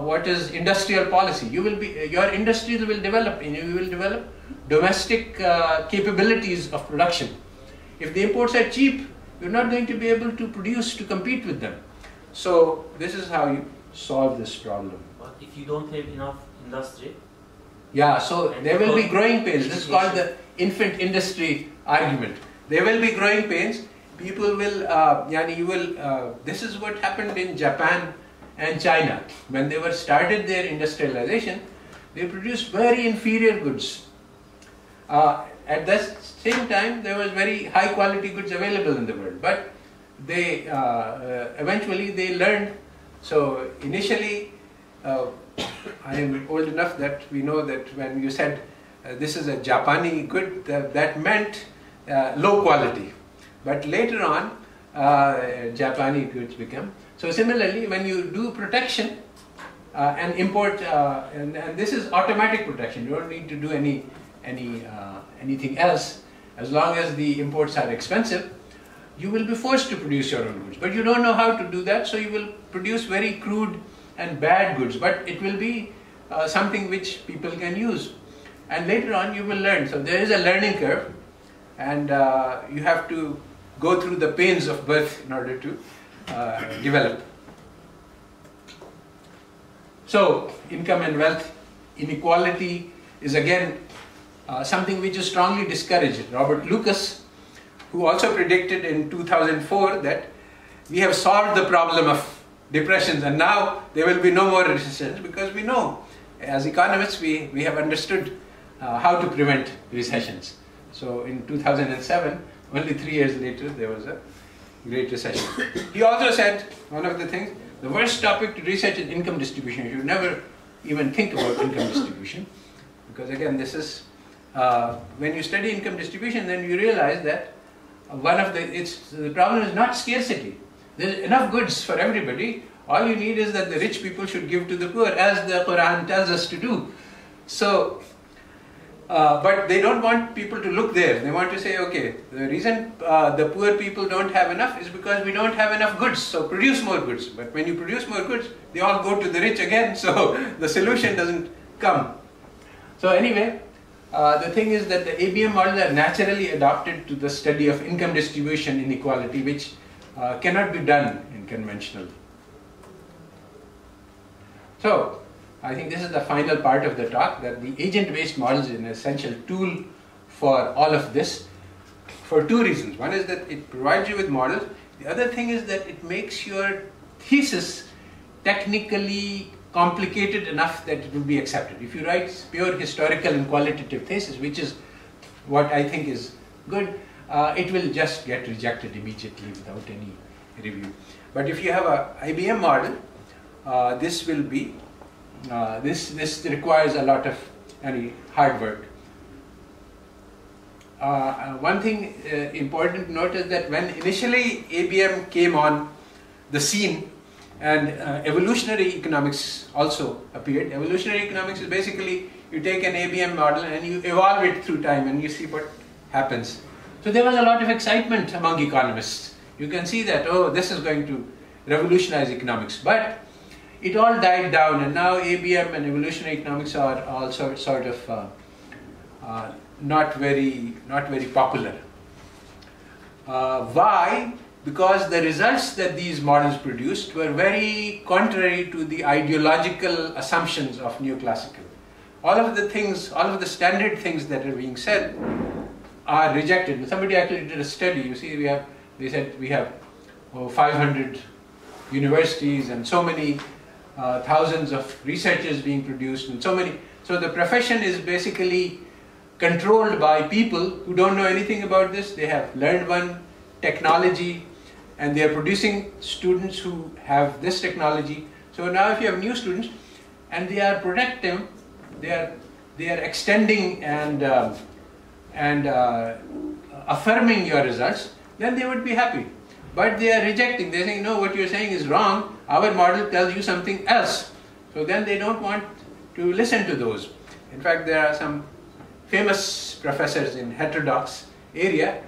A: what is industrial policy. Your industries will develop, and you will develop domestic capabilities of production. If the imports are cheap, you're not going to be able to produce to compete with them. So this is how you solve this problem.
C: But if you don't have enough industry?
A: Yeah, so there will be growing pains. This is called the infant industry argument. There will be growing pains. People will, this is what happened in Japan and China. When they started their industrialization, they produced very inferior goods. At the same time, there was very high quality goods available in the world, but they eventually they learned. So initially, I am old enough that we know that when you said this is a Japani good, that meant low quality. But later on, Japani goods become. So similarly, when you do protection and import, and this is automatic protection, you don't need to do anything else. As long as the imports are expensive, you will be forced to produce your own goods. But you don't know how to do that, so you will produce very crude and bad goods. But it will be something which people can use. And later on you will learn. So there is a learning curve, and you have to go through the pains of birth in order to develop. So income and wealth inequality is again something which is strongly discouraged. Robert Lucas, who also predicted in 2004 that we have solved the problem of depressions and now there will be no more recessions, because we know, as economists, we have understood how to prevent recessions. So in 2007, only 3 years later, there was a great recession. He also said, one of the things, the worst topic to research is income distribution. You should never even think about income distribution, because again, this is when you study income distribution, then you realize that the problem is not scarcity. There's enough goods for everybody. All you need is that the rich people should give to the poor, as the Quran tells us to do. So, but they don't want people to look there. They want to say, okay, the reason the poor people don't have enough is because we don't have enough goods, so produce more goods. But when you produce more goods, they all go to the rich again, so the solution doesn't come. So anyway, the thing is that the ABM models are naturally adapted to the study of income distribution inequality, which cannot be done in conventional. So, I think this is the final part of the talk, that the agent-based model is an essential tool for all of this for two reasons. One is that it provides you with models. The other thing is that it makes your thesis technically complicated enough that it will be accepted. If you write pure historical and qualitative thesis, which is what I think is good, it will just get rejected immediately without any review. But if you have a IBM model, this will be this requires a lot of hard work. One thing important to note is that when initially ABM came on the scene, and evolutionary economics also appeared. Evolutionary economics is basically you take an ABM model and you evolve it through time and you see what happens. So there was a lot of excitement among economists. You can see that, oh, this is going to revolutionize economics. But it all died down, and now ABM and evolutionary economics are also sort of not very popular. Why? Because the results that these models produced were very contrary to the ideological assumptions of neoclassical. All of the standard things that are being said are rejected. Somebody actually did a study. You see, they said we have 500 universities and so many thousands of researchers being produced and so many. So the profession is basically controlled by people who don't know anything about this. They have learned one technology and they are producing students who have this technology. So now if you have new students and they are productive, they are extending and affirming your results, then they would be happy. But they are rejecting. They are saying, no, what you are saying is wrong. Our model tells you something else. So then they don't want to listen to those. In fact, there are some famous professors in heterodox area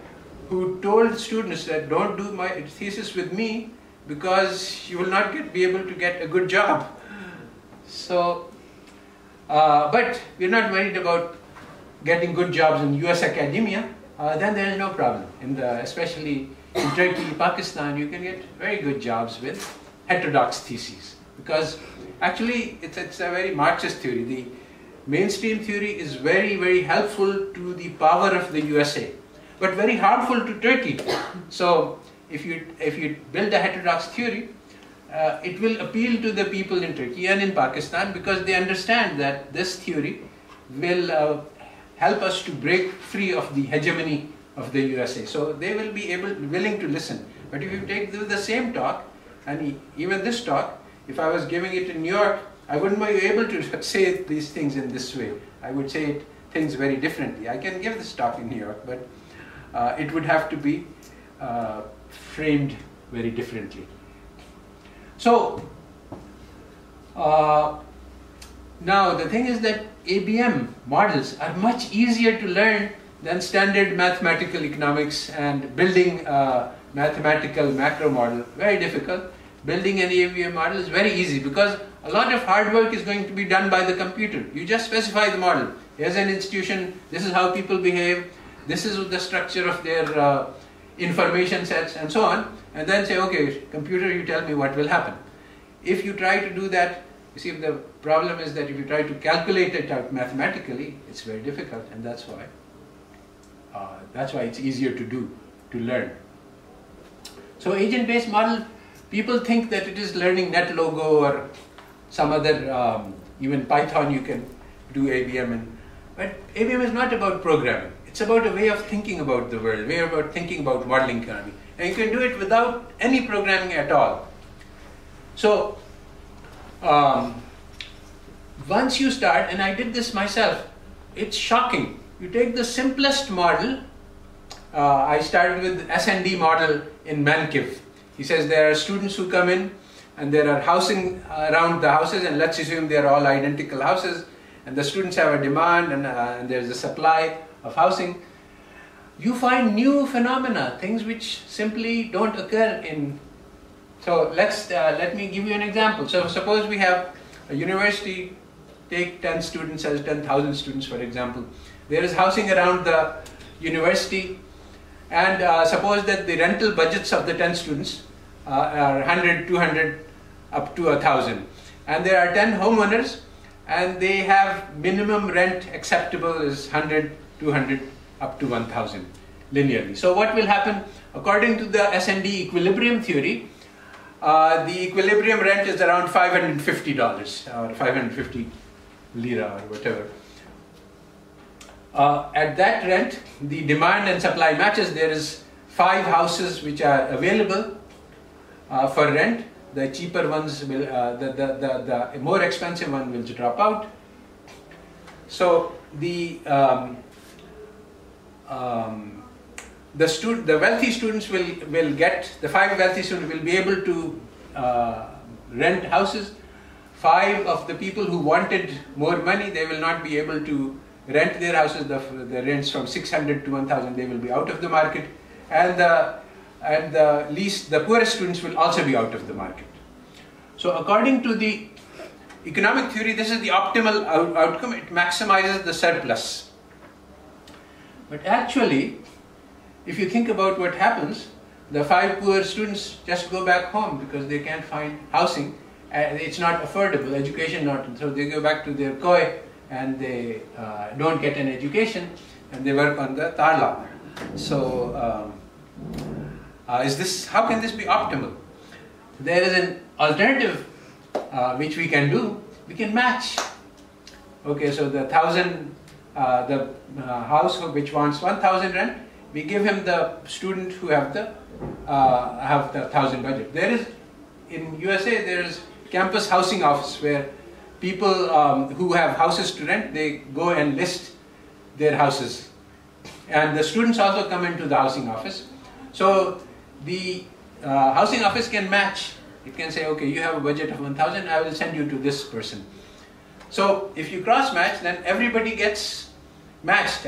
A: who told students that don't do my thesis with me because you will not be able to get a good job. So, but we're not worried about getting good jobs in US academia. Then there is no problem. Especially in Turkey, Pakistan, you can get very good jobs with heterodox theses. Because actually it's a very Marxist theory. The mainstream theory is very, very helpful to the power of the USA, but very harmful to Turkey. So if you build a heterodox theory, it will appeal to the people in Turkey and in Pakistan because they understand that this theory will help us to break free of the hegemony of the USA. So they will be willing to listen. But if you take the same talk, and even this talk, if I was giving it in New York, I wouldn't be able to say these things in this way. I would say things very differently. I can give this talk in New York, but it would have to be framed very differently. So, now the thing is that ABM models are much easier to learn than standard mathematical economics, and building a mathematical macro model, very difficult. Building an ABM model is very easy because a lot of hard work is going to be done by the computer. You just specify the model. Here's an institution, this is how people behave, this is the structure of their information sets and so on, and then say, okay, computer, you tell me what will happen. If you try to do that, you see, the problem is that if you try to calculate it out mathematically, it's very difficult, and that's why it's easier to learn. So agent-based model, people think that it is learning NetLogo or some other, even Python you can do ABM, but ABM is not about programming. It's about a way of thinking about the world, a way about thinking about modeling economy. And you can do it without any programming at all. So once you start, and I did this myself, it's shocking. You take the simplest model. I started with S&D model in Mankiv. He says there are students who come in and there are housing around the houses, and let's assume they are all identical houses, and the students have a demand and there's a supply of housing. You find new phenomena, things which simply don't occur in. So let me give you an example. So suppose we have a university, take 10 students as 10,000 students for example. There is housing around the university, and suppose that the rental budgets of the 10 students are 100, 200 up to 1,000, and there are 10 homeowners and they have minimum rent acceptable is 100, 200 up to 1,000 linearly. So what will happen according to the S&D equilibrium theory? The equilibrium rent is around $550 or 550 lira or whatever. At that rent, the demand and supply matches. There is 5 houses which are available for rent. The cheaper ones will, the more expensive one will drop out. So the wealthy students will get, the 5 wealthy students will be able to rent houses. 5 of the people who wanted more money, they will not be able to rent their houses. The rents from 600 to 1,000, they will be out of the market, and the poorest students will also be out of the market. So according to the economic theory, this is the optimal outcome. It maximizes the surplus. But actually, if you think about what happens, the 5 poor students just go back home because they can't find housing. It's not affordable, education not, so they go back to their koi and they don't get an education and they work on the tarla. So how can this be optimal? There is an alternative which we can do. We can match. Okay, so the 1,000, the household which wants 1,000 rent, we give him the student who have the 1,000 budget. There is, in USA, there is campus housing office where people who have houses to rent, they go and list their houses. And the students also come into the housing office. So the housing office can match. It can say, okay, you have a budget of 1,000, I will send you to this person. So if you cross match, then everybody gets matched.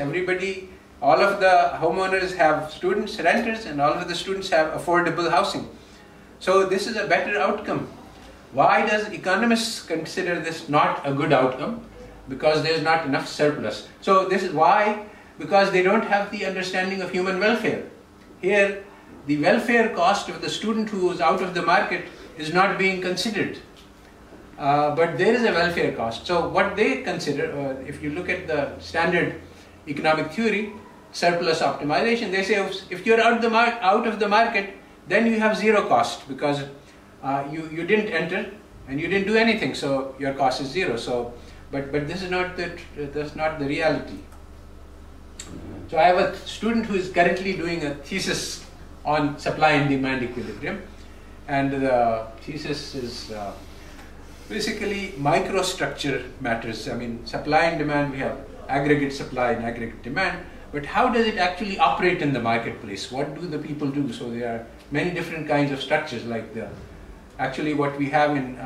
A: All of the homeowners have students, renters, and all of the students have affordable housing. So this is a better outcome. Why does economists consider this not a good outcome? Because there is not enough surplus. So this is why, because they don't have the understanding of human welfare. Here, the welfare cost of the student who is out of the market is not being considered. But there is a welfare cost. So what they consider, if you look at the standard economic theory, surplus optimization, they say if you're out of the market, then you have zero cost because you didn't enter and you didn't do anything, so your cost is zero. So, but this is not the reality. So I have a student who is currently doing a thesis on supply and demand equilibrium, and the thesis is basically microstructure matters. I mean, supply and demand, we have aggregate supply and aggregate demand, but how does it actually operate in the marketplace? What do the people do? So there are many different kinds of structures, like actually what we have in,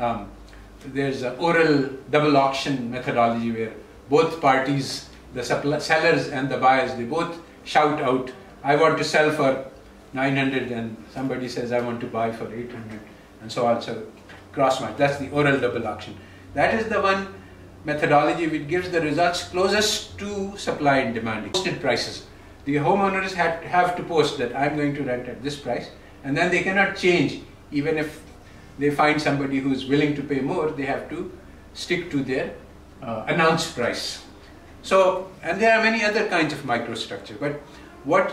A: there's an oral double auction methodology where both parties, the sellers and the buyers, they both shout out, I want to sell for 900, and somebody says I want to buy for 800, and so on. So cross match, that's the oral double auction. That is the one methodology which gives the results closest to supply and demand. Posted prices. The homeowners have to post that I'm going to rent at this price, and then they cannot change. Even if they find somebody who is willing to pay more, they have to stick to their announced price. So, and there are many other kinds of microstructure, but what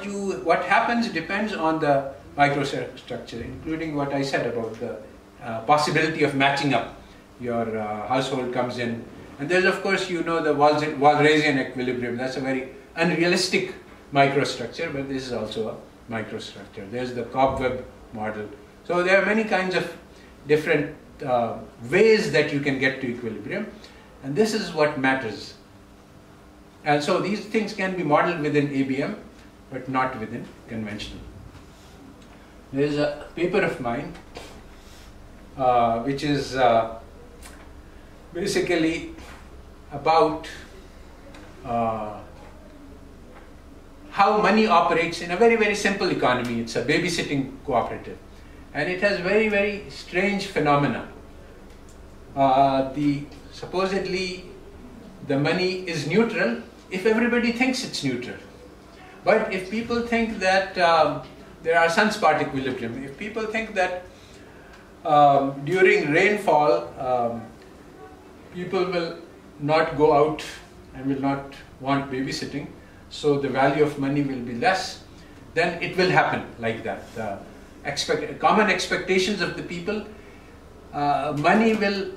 A: happens depends on the microstructure, including what I said about the possibility of matching up. Your household comes in, and there's of course, you know, the Walrasian equilibrium. That's a very unrealistic microstructure, but this is also a microstructure. There's the cobweb model. So there are many kinds of different ways that you can get to equilibrium, and this is what matters. And so these things can be modeled within ABM, but not within conventional. There is a paper of mine which is basically about how money operates in a very, very simple economy. It's a babysitting cooperative, and it has very, very strange phenomena. Supposedly the money is neutral if everybody thinks it's neutral. But if people think that there are sunspot equilibrium, if people think that during rainfall people will not go out and will not want babysitting, so the value of money will be less, then it will happen like that. Common expectations of the people, money will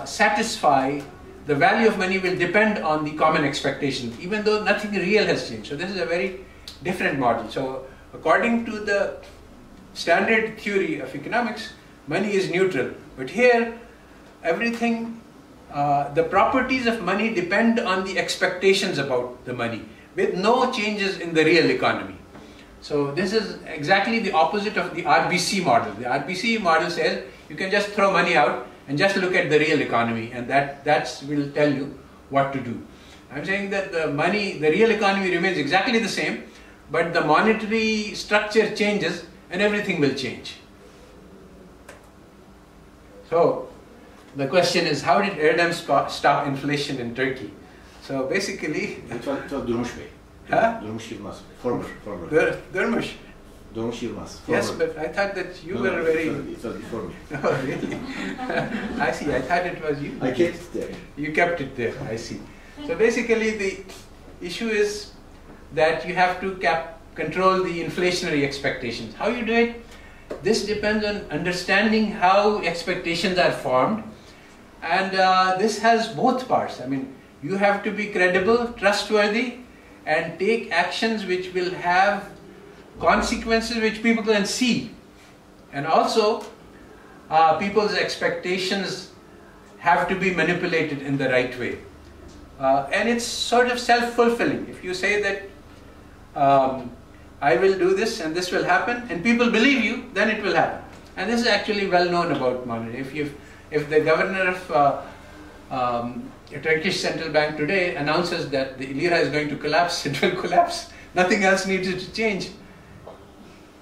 A: satisfy, the value of money will depend on the common expectations, even though nothing real has changed. So this is a very different model. So according to the standard theory of economics, money is neutral. But here, everything, the properties of money depend on the expectations about the money, with no changes in the real economy. So this is exactly the opposite of the RBC model. The RBC model says you can just throw money out and just look at the real economy, and that will tell you what to do. I'm saying that the real economy remains exactly the same, but the monetary structure changes and everything will change. So the question is, how did Erdem stop inflation in Turkey? So basically,
B: it was Durmuş Bey.
A: Huh?
B: Durmuş Yılmaz, former.
A: Durmuş.
B: Durmuş Yılmaz.
A: Yes, but I thought that you were very...
B: It was before me.
A: Oh, really? I see, I thought it was you.
B: I kept it there.
A: You kept it there, I see. So basically the issue is that you have to control the inflationary expectations. How you do it? This depends on understanding how expectations are formed, and this has both parts. I mean, you have to be credible, trustworthy, and take actions which will have consequences which people can see. And also, people's expectations have to be manipulated in the right way. And it's sort of self-fulfilling. If you say that I will do this and this will happen, and people believe you, then it will happen. And this is actually well known about monetary. If the governor of the Turkish central bank today announces that the lira is going to collapse, it will collapse. Nothing else needs to change,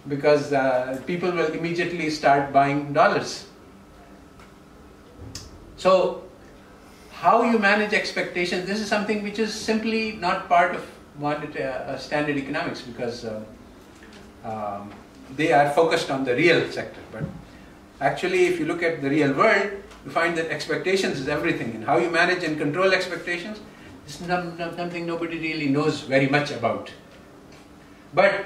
A: because people will immediately start buying dollars. So how you manage expectations, this is something which is simply not part of standard economics, because they are focused on the real sector. But actually, if you look at the real world, you find that expectations is everything, and how you manage and control expectations is something nobody really knows very much about. But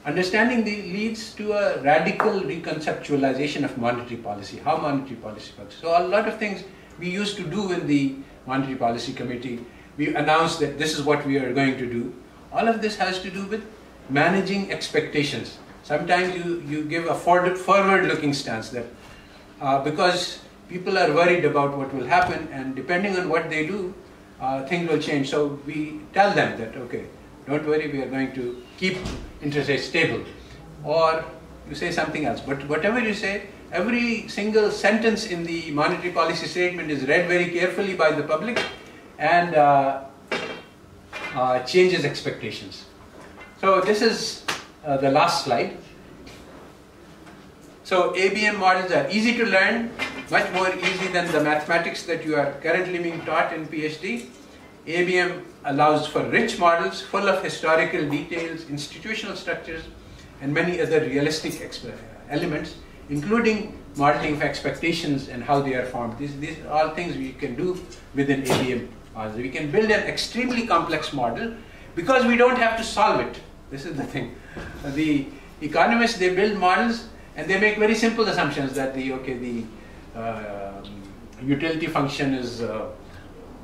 A: understanding leads to a radical reconceptualization of monetary policy, how monetary policy works. So a lot of things we used to do in the Monetary Policy Committee, we announced that this is what we are going to do. All of this has to do with managing expectations. Sometimes you give a forward-looking stance that because people are worried about what will happen, and depending on what they do, things will change. So we tell them that, okay, don't worry, we are going to keep interest rates stable. Or you say something else. But whatever you say, every single sentence in the monetary policy statement is read very carefully by the public and changes expectations. So this is the last slide. So ABM models are easy to learn, much more easy than the mathematics that you are currently being taught in PhD. ABM allows for rich models full of historical details, institutional structures, and many other realistic elements, including modeling of expectations and how they are formed. These are all things we can do within ABM. We can build an extremely complex model because we don't have to solve it. This is the thing. The economists, they build models and they make very simple assumptions that the utility function is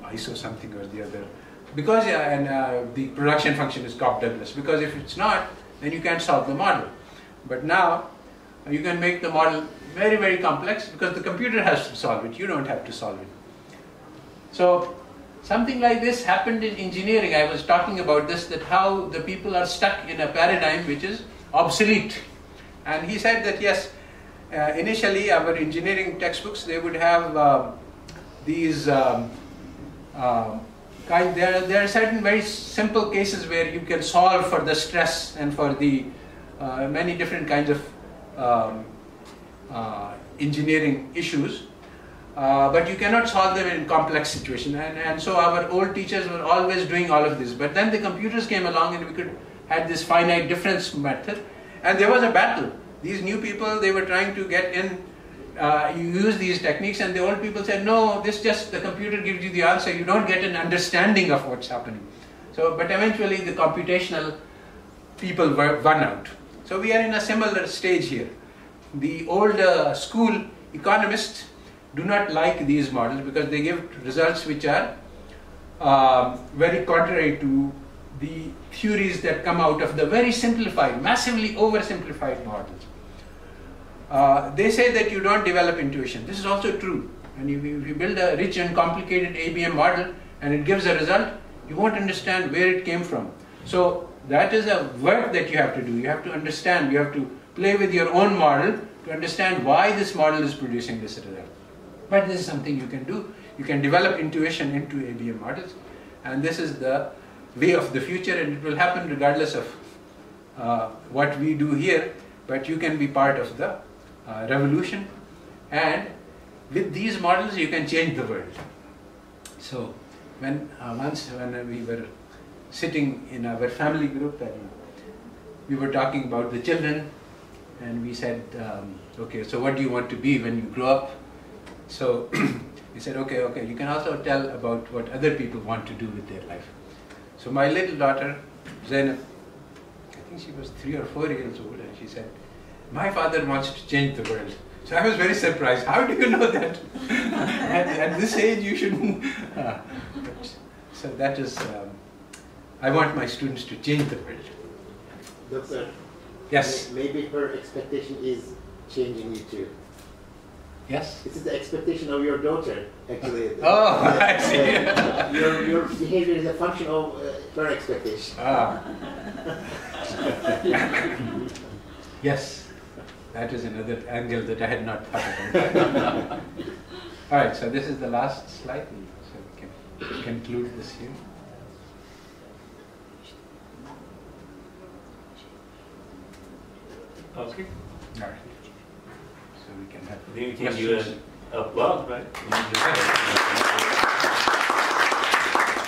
A: ISO something or the other, because the production function is Cobb-Douglas. Because if it's not, then you can't solve the model. But now you can make the model very, very complex because the computer has to solve it. You don't have to solve it. So something like this happened in engineering. I was talking about this, that how the people are stuck in a paradigm which is obsolete. And he said that yes, initially our engineering textbooks, they would have these there are certain very simple cases where you can solve for the stress and for the many different kinds of engineering issues, but you cannot solve them in complex situations. And so our old teachers were always doing all of this. But then the computers came along and we had this finite difference method, and there was a battle. These new people, they were trying to get in, use these techniques, and the old people said, no, the computer gives you the answer, you don't get an understanding of what's happening. So, but eventually the computational people won out. So we are in a similar stage here. The old school economists do not like these models because they give results which are very contrary to the theories that come out of the very simplified, massively oversimplified models. They say that you don't develop intuition. This is also true. And if you build a rich and complicated ABM model and it gives a result, you won't understand where it came from. So that is a work that you have to do. You have to understand, you have to play with your own model to understand why this model is producing this result. But this is something you can do. You can develop intuition into ABM models, and this is the way of the future, and it will happen regardless of what we do here, but you can be part of the revolution, and with these models you can change the world. So once when we were sitting in our family group and we were talking about the children, and we said, okay, so what do you want to be when you grow up? So he said, okay, you can also tell about what other people want to do with their life. So my little daughter, Zainab, I think she was 3 or 4 years old, and she said, my father wants to change the world. So I was very surprised. How do you know that? at this age you shouldn't. So that is, I want my students to change the world.
E: Doctor,
A: yes.
E: Maybe her expectation is changing you too.
A: Yes?
E: This is the expectation of your daughter, actually.
A: Oh, I see.
E: Your behavior is a function of her expectation.
A: Yes, that is another angle that I had not thought about. Alright, so this is the last slide, so we can conclude this here.
C: Okay.
A: Alright. So we can have
C: We can give an applause, right?